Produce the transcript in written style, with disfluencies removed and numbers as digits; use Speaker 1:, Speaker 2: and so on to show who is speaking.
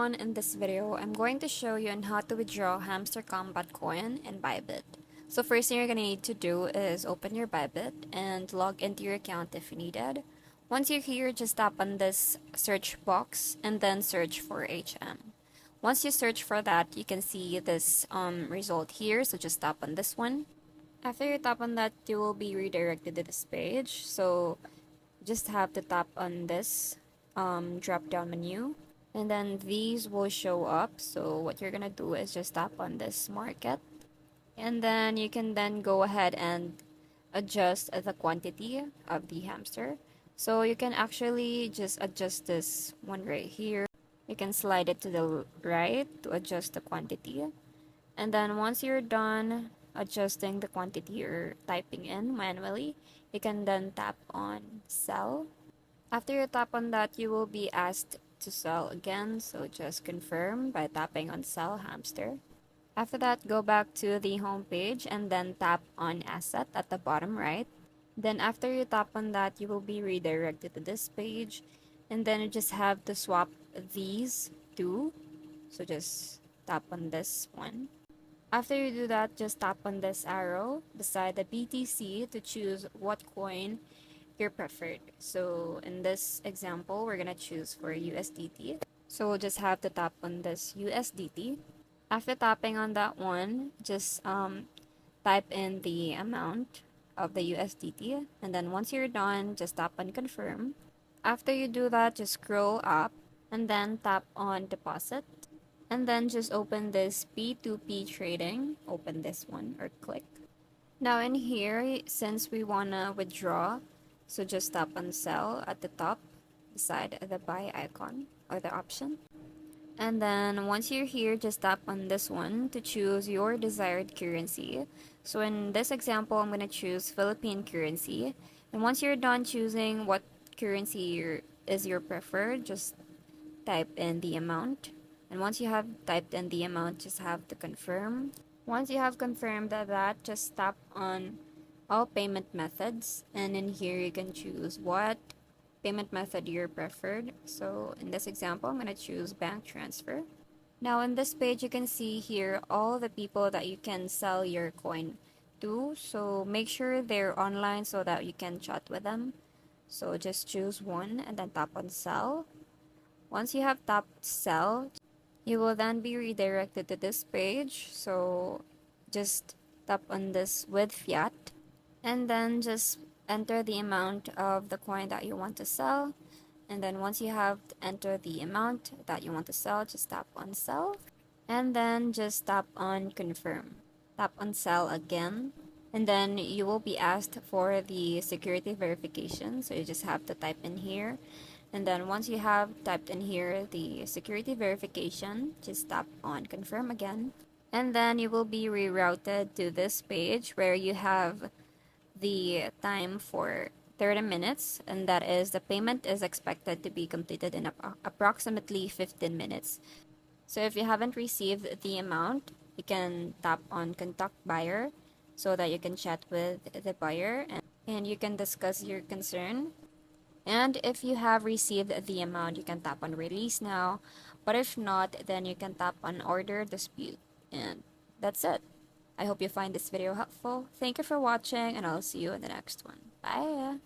Speaker 1: everyone, in this video, I'm going to show you on how to withdraw Hamster Kombat Coin in Bybit. So first thing you're going to need to do is open your Bybit and log into your account if you needed. Once you're here, just tap on this search box and then search for HM. Once you search for that, you can see this result here, so just tap on this one. After you tap on that, you will be redirected to this page. So just have to tap on this drop down menu and then these will show up. So what you're gonna do is just tap on this market and then you can then go ahead and adjust the quantity of the hamster. So you can actually just adjust this one right here. You can slide it to the right to adjust the quantity, and then once you're done adjusting the quantity you're typing in manually, you can then tap on sell. After you tap on that, you will be asked to sell again, so just confirm by tapping on sell hamster. After that, go back to the home page and then tap on asset at the bottom right. Then after you tap on that, you will be redirected to this page, and then you just have to swap these two. So just tap on this one. After you do that, just tap on this arrow beside the BTC to choose what coin your preferred. So in this example, we're gonna choose for USDT. So we'll just have to tap on this USDT. After tapping on that one, just type in the amount of the USDT, and then once you're done, just tap on confirm. After you do that, just scroll up and then tap on deposit, and then just open this P2P trading. Open this one or click. Now in here, since we wanna withdraw, so just tap on sell at the top beside the buy icon or the option. And then once you're here, just tap on this one to choose your desired currency. So in this example, I'm going to choose Philippine currency. And once you're done choosing what currency is your preferred, just type in the amount. And once you have typed in the amount, just have to confirm. Once you have confirmed that, just tap on all payment methods, and in here you can choose what payment method your preferred. So in this example, I'm going to choose bank transfer. Now in this page, you can see here all the people that you can sell your coin to. So make sure they're online so that you can chat with them. So just choose one and then tap on sell. Once you have tapped sell, you will then be redirected to this page. So just tap on this with fiat and then just enter the amount of the coin that you want to sell. And then once you have entered the amount that you want to sell, just tap on sell and then just tap on confirm. Tap on sell again, and then you will be asked for the security verification. So you just have to type in here, and then once you have typed in here the security verification, just tap on confirm again, and then you will be rerouted to this page where you have the time for 30 minutes, and that is the payment is expected to be completed in approximately 15 minutes. So if you haven't received the amount, you can tap on contact buyer so that you can chat with the buyer and you can discuss your concern. And if you have received the amount, you can tap on release now, but if not, then you can tap on order dispute, and that's it. I hope you find this video helpful. Thank you for watching, and I'll see you in the next one. Bye!